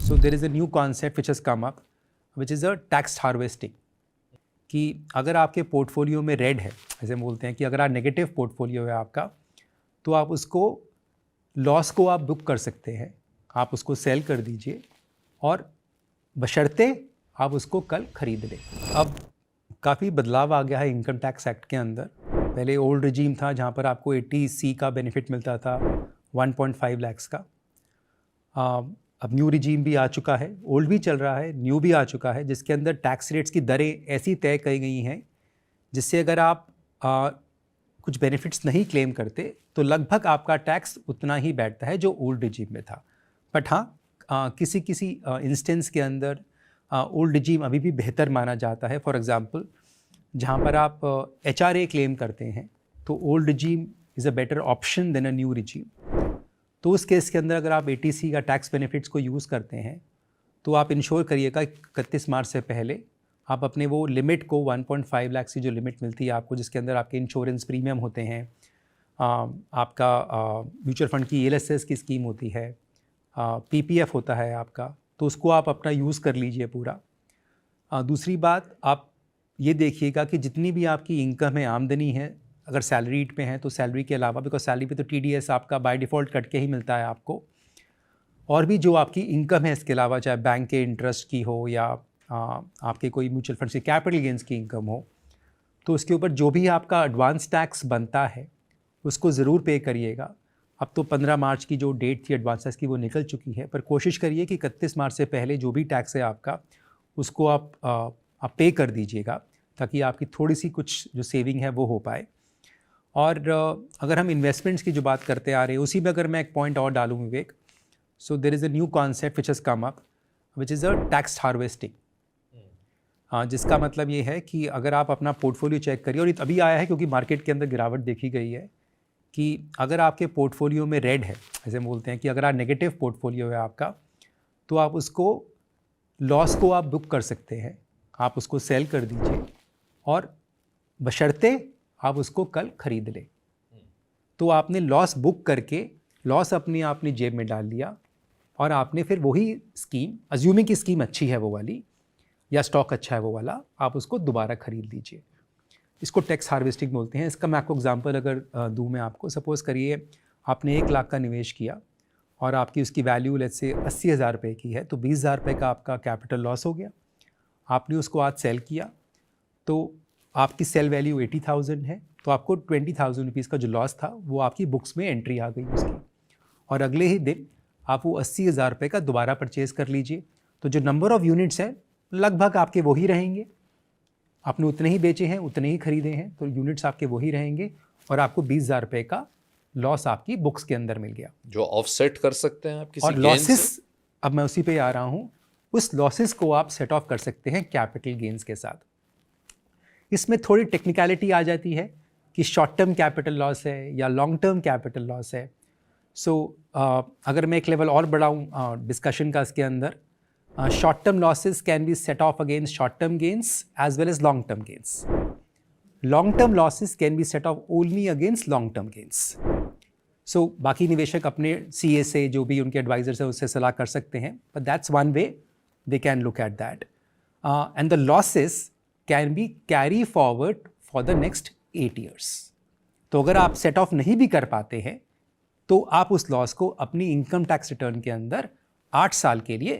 So there is a new concept which has come up, which is a tax harvesting. कि अगर आपके portfolio में red है, ऐसे बोलते हैं कि अगर आप नेगेटिव पोर्टफोलियो है आपका, तो आप उसको लॉस को आप बुक कर सकते हैं, आप उसको सेल कर दीजिए और बशर्ते आप उसको कल खरीद लें। अब काफ़ी बदलाव आ गया है इनकम टैक्स एक्ट के अंदर। पहले ओल्ड रिजीम था जहाँ पर आपको 80C का बेनिफिट मिलता था 1.5 लाख का। अब न्यू रिजीम भी आ चुका है, ओल्ड भी चल रहा है, न्यू भी आ चुका है, जिसके अंदर टैक्स रेट्स की दरें ऐसी तय की गई हैं जिससे अगर आप कुछ बेनिफिट्स नहीं क्लेम करते तो लगभग आपका टैक्स उतना ही बैठता है जो ओल्ड रिजीम में था। बट हाँ, किसी किसी इंस्टेंस के अंदर ओल्ड रिजीम अभी भी बेहतर माना जाता है। फॉर एग्ज़ाम्पल, जहाँ पर आप HRA क्लेम करते हैं तो old regime is a better option than a new regime. तो उस केस के अंदर अगर आप 80C का टैक्स बेनिफिट्स को यूज़ करते हैं तो आप इंश्योर करिएगा 31 मार्च से पहले आप अपने वो लिमिट को 1.5 लाख की जो लिमिट मिलती है आपको, जिसके अंदर आपके इंश्योरेंस प्रीमियम होते हैं, आपका म्यूचुअल फंड की ELSS की स्कीम होती है, PPF होता है आपका, तो उसको आप अपना यूज़ कर लीजिए पूरा। दूसरी बात, आप ये देखिएगा कि जितनी भी आपकी इनकम है, आमदनी है, अगर सैलरीड पे हैं तो सैलरी के अलावा, बिकॉज सैलरी पे तो TDS आपका बाय डिफ़ॉल्ट कट के ही मिलता है आपको, और भी जो आपकी इनकम है इसके अलावा, चाहे बैंक के इंटरेस्ट की हो या आपके कोई म्यूचुअल फंड से कैपिटल गेंस की इनकम हो, तो उसके ऊपर जो भी आपका एडवांस टैक्स बनता है उसको ज़रूर पे करिएगा। अब तो 15 मार्च की जो डेट थी एडवांस टैक्स की वो निकल चुकी है, पर कोशिश करिए कि 31 मार्च से पहले जो भी टैक्स है आपका उसको आप पे कर दीजिएगा, ताकि आपकी थोड़ी सी कुछ जो सेविंग है वो हो पाए। और अगर हम इन्वेस्टमेंट्स की जो बात करते आ रहे हैं, उसी में अगर मैं एक पॉइंट और डालूँ Vivek, so there is a new concept which has come up which is a tax harvesting. जिसका मतलब ये है कि अगर आप अपना पोर्टफोलियो चेक करिए, और ये अभी आया है क्योंकि मार्केट के अंदर गिरावट देखी गई है, कि अगर आपके पोर्टफोलियो में रेड है, ऐसे बोलते हैं कि अगर आप नेगेटिव पोर्टफोलियो है आपका, तो आप उसको लॉस को आप बुक कर सकते हैं, आप उसको सेल कर दीजिए और बशर्ते आप उसको कल खरीद लें। तो आपने लॉस बुक करके लॉस अपनी जेब में डाल लिया और आपने फिर वही स्कीम, अज्यूमिंग की स्कीम अच्छी है वो वाली या स्टॉक अच्छा है वो वाला, आप उसको दोबारा खरीद लीजिए। इसको टैक्स हार्वेस्टिंग बोलते हैं। इसका मैं आपको एग्जांपल अगर दूँ मैं आपको, सपोज़ करिए आपने 1 लाख का निवेश किया और आपकी उसकी वैल्यू लेट्स से 80,000 रुपये की है, तो 20,000 रुपये का आपका कैपिटल लॉस हो गया। आपने उसको आज सेल किया तो आपकी सेल वैल्यू 80,000 है, तो आपको 20,000 रुपीज़ का जो लॉस था वो आपकी बुक्स में एंट्री आ गई उसकी, और अगले ही दिन आप वो 80,000 रुपये का दोबारा परचेज़ कर लीजिए। तो जो नंबर ऑफ़ यूनिट्स हैं लगभग आपके वही रहेंगे, आपने उतने ही बेचे हैं, उतने ही खरीदे हैं, तो यूनिट्स आपके वही रहेंगे और आपको 20,000 रुपये का लॉस आपकी बुक्स के अंदर मिल गया, जो ऑफसेट कर सकते हैं आप किसी और लॉसेस, अब मैं उसी पे आ रहा हूँ, उस लॉसेस को आप सेट ऑफ कर सकते हैं कैपिटल गेन्स के साथ। इसमें थोड़ी टेक्निकलिटी आ जाती है कि शॉर्ट टर्म कैपिटल लॉस है या लॉन्ग टर्म कैपिटल लॉस है। सो अगर मैं एक लेवल और बढ़ाऊँ डिस्कशन का इसके अंदर, short term losses can be set off against short term gains as well as long term gains. Long term losses can be set off only against long term gains. So बाकी निवेशक अपने CA से, जो भी उनके advisers है, उससे सलाह कर सकते हैं, but that's one way they can look at that. And the losses can be carry forward for the next 8 years। तो अगर आप सेट ऑफ नहीं भी कर पाते हैं तो आप उस लॉस को अपनी इनकम टैक्स रिटर्न के अंदर 8 साल के लिए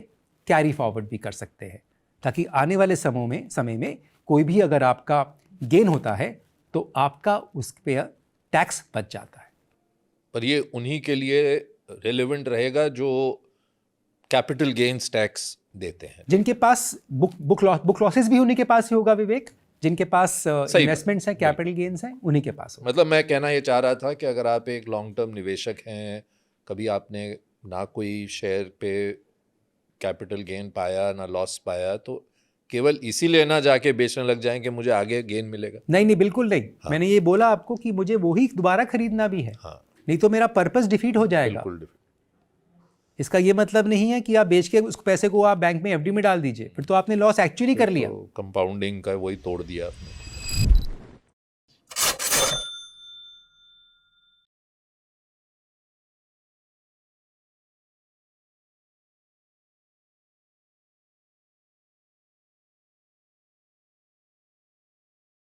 कैरी फॉरवर्ड भी कर सकते हैं, ताकि आने वाले समय में कोई भी अगर आपका गेन होता है तो आपका उस पर टैक्स बच जाता है। पर ये उन्हीं के लिए रेलेवेंट रहेगा जो कैपिटल गेन्स टैक्स देते हैं, जिनके पास बुक लॉसेस भी उन्हीं के पास ही होगा विवेक, जिनके पास इन्वेस्टमेंट्स हैं, कैपिटल गेन्स हैं, उन्हीं के पास होगा। मतलब मैं कहना ये चाह रहा था कि अगर आप एक लॉन्ग टर्म निवेशक हैं, कभी आपने ना कोई शेयर पे कैपिटल गेन पाया ना लॉस पाया, तो केवल इसीलिए ना जाके बेचने लग जाएं कि मुझे आगे गेन मिलेगा। नहीं, बिल्कुल नहीं। हाँ। मैंने ये बोला आपको कि मुझे वही दोबारा खरीदना भी है। हाँ। नहीं तो मेरा पर्पस डिफीट हो जाएगा। बिल्कुल। इसका ये मतलब नहीं है कि आप बेच के उस पैसे को आप बैंक में FD में डाल दीजिए, फिर तो आपने लॉस एक्चुअली कर लिया। कंपाउंडिंग का वही तोड़ दिया आपने।